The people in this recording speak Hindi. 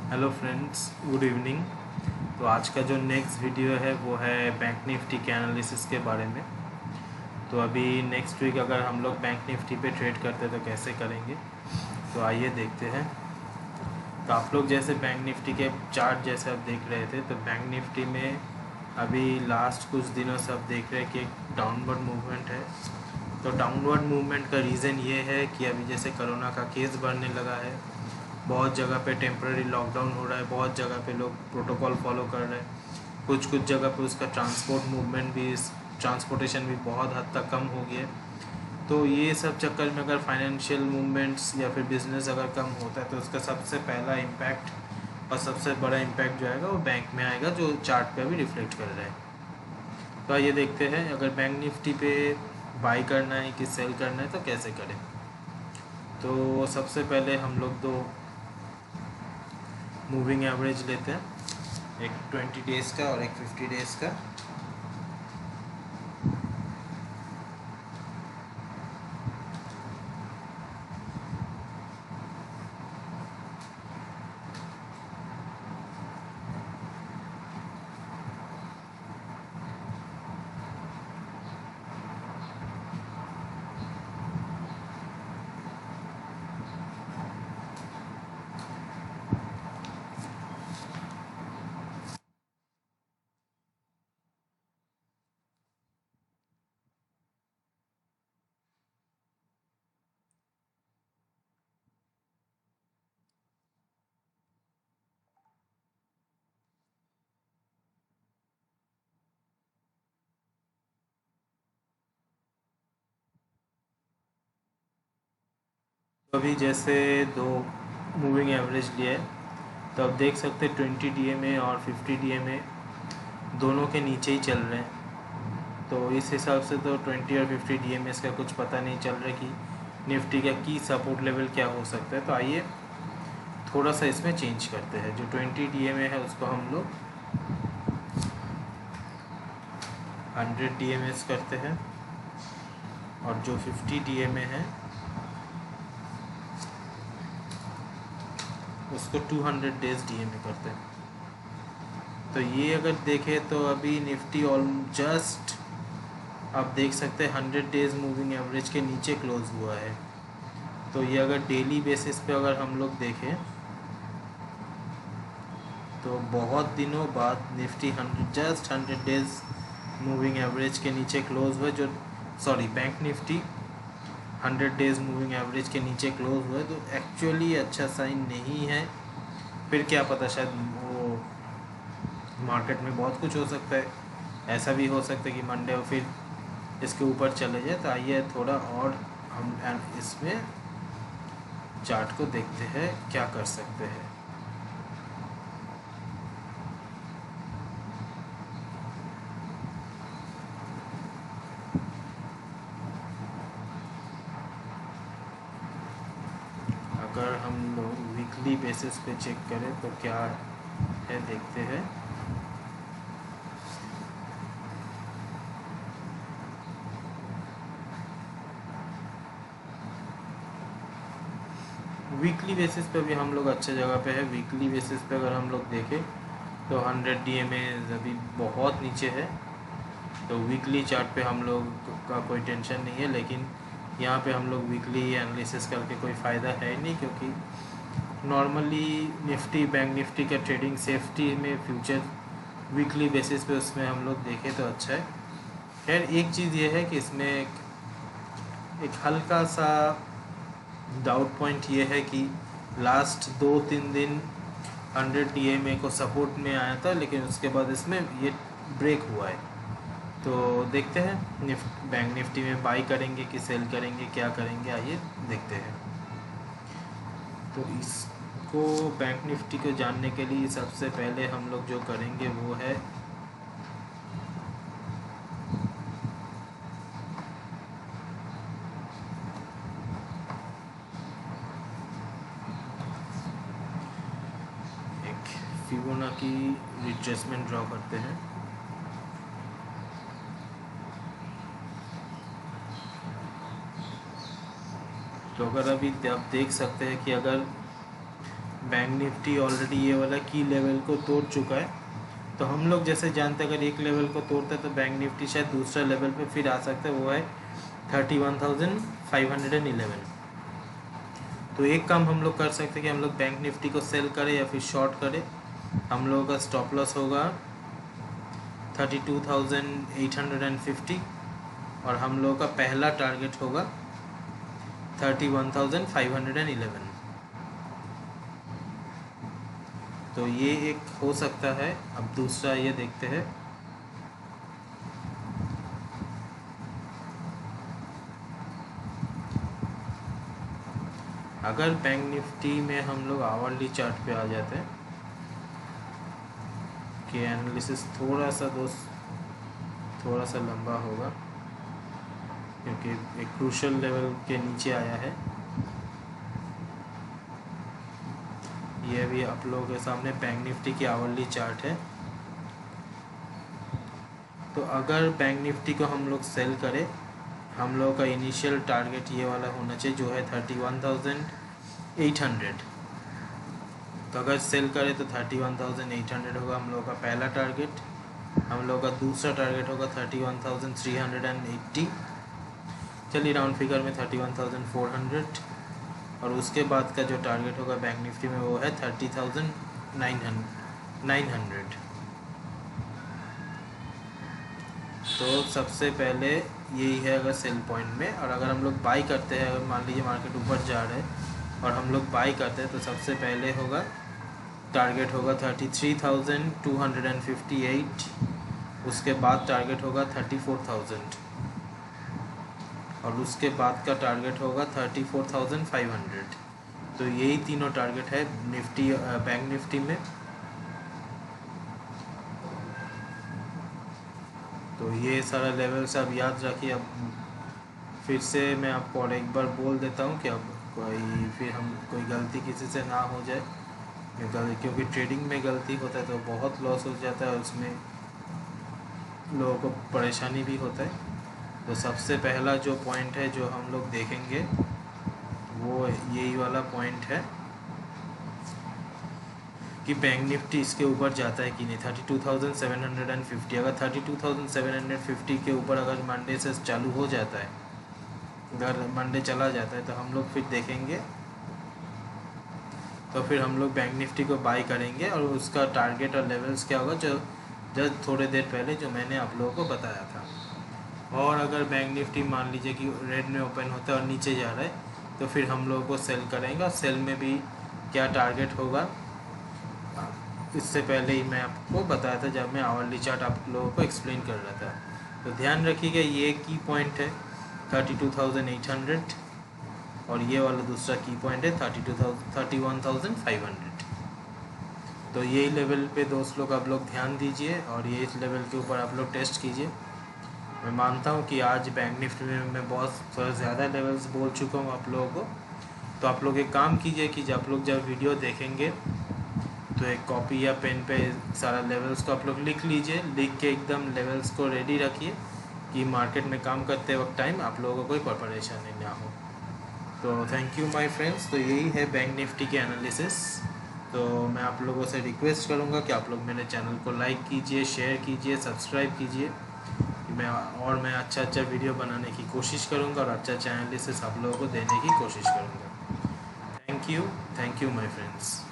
Hello friends, good evening. तो आज का जो नेक्स्ट वीडियो है वो है बैंक निफ्टी के एनालिसिस के बारे में। तो अभी नेक्स्ट वीक अगर हम लोग बैंक निफ्टी पे ट्रेड करते तो कैसे करेंगे, तो आइए देखते हैं। तो आप लोग जैसे बैंक निफ्टी के चार्ट जैसे आप देख रहे थे, तो बैंक निफ्टी में अभी लास्ट कुछ दिनों से आप देख रहे हैं कि एक डाउनवर्ड मूवमेंट है। तो डाउनवर्ड मूवमेंट का रीज़न ये है कि अभी जैसे कोरोना का केस बढ़ने लगा है, बहुत जगह पे टेम्प्रेरी लॉकडाउन हो रहा है, बहुत जगह पे लोग प्रोटोकॉल फॉलो कर रहे हैं, कुछ कुछ जगह पे उसका ट्रांसपोर्टेशन भी बहुत हद तक कम हो गया है। तो ये सब चक्कर में अगर फाइनेंशियल मूवमेंट्स या फिर बिजनेस अगर कम होता है तो उसका सबसे पहला इम्पैक्ट और सबसे बड़ा इम्पैक्ट जो आएगा वो बैंक में आएगा, जो चार्ट पे अभी रिफ्लेक्ट कर रहा है। तो आइए देखते हैं अगर बैंक निफ्टी पे बाई करना है कि सेल करना है तो कैसे करें। तो सबसे पहले हम लोग दो मूविंग एवरेज लेते हैं, एक 20 डेज़ का और एक 50 डेज़ का। तो अभी जैसे दो मूविंग एवरेज लिए है, तो अब देख सकते हैं 20 DMA और 50 DMA दोनों के नीचे ही चल रहे हैं। तो इस हिसाब से तो 20 और 50 DMA का कुछ पता नहीं चल रहा कि निफ्टी का की सपोर्ट लेवल क्या हो सकता है। तो आइए थोड़ा सा इसमें चेंज करते हैं। जो 20 DMA है उसको हम लोग 100 DMA करते हैं, और जो 50 DMA है उसको 200 डेज DMA करते हैं। तो ये अगर देखें तो अभी निफ्टी ऑल जस्ट आप देख सकते हैं 100 डेज मूविंग एवरेज के नीचे क्लोज हुआ है। तो ये अगर डेली बेसिस पे अगर हम लोग देखें तो बहुत दिनों बाद निफ्टी 100 डेज मूविंग एवरेज के नीचे क्लोज हुआ, जो bank Nifty 100 days moving average के नीचे क्लोज हुआ है। तो एक्चुअली अच्छा साइन नहीं है। फिर क्या पता, शायद वो मार्केट में बहुत कुछ हो सकता है। ऐसा भी हो सकता है कि मंडे फिर इसके ऊपर चले जाए। तो आइए थोड़ा और हम इसमें चार्ट को देखते हैं क्या कर सकते हैं। अगर हम लोग वीकली बेसिस पे चेक करें तो क्या है देखते हैं। वीकली बेसिस पे भी हम लोग अच्छे जगह पे है। वीकली बेसिस पे अगर हम लोग देखें तो 100 DMA अभी बहुत नीचे है। तो वीकली चार्ट पे हम लोग का कोई टेंशन नहीं है, लेकिन यहाँ पे हम लोग वीकली एनालिसिस करके कोई फ़ायदा है नहीं, क्योंकि नॉर्मली निफ्टी बैंक निफ्टी का ट्रेडिंग सेफ्टी में फ्यूचर वीकली बेसिस पे उसमें हम लोग देखें तो अच्छा है। खैर एक चीज़ ये है कि इसमें एक हल्का सा डाउट पॉइंट ये है कि लास्ट 2-3 दिन 100 DMA को सपोर्ट में आया था, लेकिन उसके बाद इसमें ये ब्रेक हुआ है। तो देखते हैं बैंक निफ्टी में बाई करेंगे कि सेल करेंगे, क्या करेंगे, आइए देखते हैं। तो इसको बैंक निफ्टी को जानने के लिए सबसे पहले हम लोग जो करेंगे वो है एक फिबोनाची रिट्रेसमेंट ड्रॉ करते हैं। तो अगर अभी आप देख सकते हैं कि अगर बैंक निफ्टी ऑलरेडी ये वाला की लेवल को तोड़ चुका है। तो हम लोग जैसे जानते हैं अगर एक लेवल को तोड़ता है तो बैंक निफ्टी शायद दूसरा लेवल पे फिर आ सकता है, वो है 31,511। तो एक काम हम लोग कर सकते हैं कि हम लोग बैंक निफ्टी को सेल करें या फिर शॉर्ट करें। हम लोगों का स्टॉप लॉस होगा 32,850 और हम लोगों का पहला टारगेट होगा 31,511। तो ये एक हो सकता है। अब दूसरा ये देखते हैं। अगर बैंक निफ्टी में हम लोग आवरली चार्ट पे आ जाते हैं कि एनालिसिस थोड़ा सा लंबा होगा क्योंकि एक क्रूशल लेवल के नीचे आया है। ये भी आप लोगों के सामने बैंक निफ्टी की आवरली चार्ट है। तो अगर बैंक निफ्टी को हम लोग सेल करें, हम लोगों का इनिशियल टारगेट ये वाला होना चाहिए जो है 31,800। तो अगर सेल करें तो 31,800 होगा हम लोगों का पहला टारगेट। हम लोगों का दूसरा टारगेट होगा 31,380, चलिए राउंड फिगर में 31,400। और उसके बाद का जो टारगेट होगा बैंक निफ्टी में वो है 30,900। तो सबसे पहले यही है अगर सेल पॉइंट में। और अगर हम लोग बाई करते हैं, अगर मान लीजिए मार्केट ऊपर जा रहा है और हम लोग बाई करते हैं तो सबसे पहले होगा टारगेट होगा 33,258। उसके बाद टारगेट होगा 34,000 और उसके बाद का टारगेट होगा 34,500। तो यही तीनों टारगेट है निफ्टी बैंक निफ्टी में। तो ये सारा लेवल्स आप याद रखिए। अब फिर से मैं आपको और एक बार बोल देता हूँ कि अब कोई गलती किसी से ना हो जाए, क्योंकि ट्रेडिंग में गलती होता है तो बहुत लॉस हो जाता है, उसमें लोगों को परेशानी भी होता है। तो सबसे पहला जो पॉइंट है जो हम लोग देखेंगे वो यही वाला पॉइंट है कि बैंक निफ्टी इसके ऊपर जाता है कि नहीं, 32,750। अगर 32,750 के ऊपर अगर मंडे से चालू हो जाता है, अगर मंडे चला जाता है तो हम लोग फिर देखेंगे, तो फिर हम लोग बैंक निफ्टी को बाई करेंगे। और उसका टारगेट और लेवल्स क्या होगा जो थोड़े देर पहले जो मैंने आप लोगों को बताया था। और अगर बैंक निफ्टी मान लीजिए कि रेड में ओपन होता है और नीचे जा रहा है तो फिर हम लोगों को सेल करेंगे। और सेल में भी क्या टारगेट होगा इससे पहले ही मैं आपको बताया था जब मैं आवरली चार्ट आप लोगों को एक्सप्लेन कर रहा था। तो ध्यान रखिएगा ये की पॉइंट है 32,800 और ये वाला दूसरा की पॉइंट है 31,500। तो यही लेवल पे दोस्त लोग आप लोग ध्यान दीजिए और ये इस लेवल के ऊपर आप लोग टेस्ट कीजिए। मैं मानता हूँ कि आज बैंक निफ्टी में मैं बहुत थोड़ा ज़्यादा लेवल्स बोल चुका हूँ आप लोगों को। तो आप लोग एक काम कीजिए कि जब वीडियो देखेंगे तो एक कॉपी या पेन पे सारा लेवल्स को आप लोग लिख लीजिए। लिख के एकदम लेवल्स को रेडी रखिए कि मार्केट में काम करते वक्त टाइम आप लोगों को कोई परेशानी ना हो। तो थैंक यू माय फ्रेंड्स। तो यही है बैंक निफ्टी के एनालिसिस। तो मैं आप लोगों से रिक्वेस्ट करूंगा कि आप लोग मेरे चैनल को लाइक कीजिए, शेयर कीजिए, सब्सक्राइब कीजिए। मैं अच्छा वीडियो बनाने की कोशिश करूंगा और अच्छा एनालिसिस आप लोगों को देने की कोशिश करूंगा। Thank you my friends.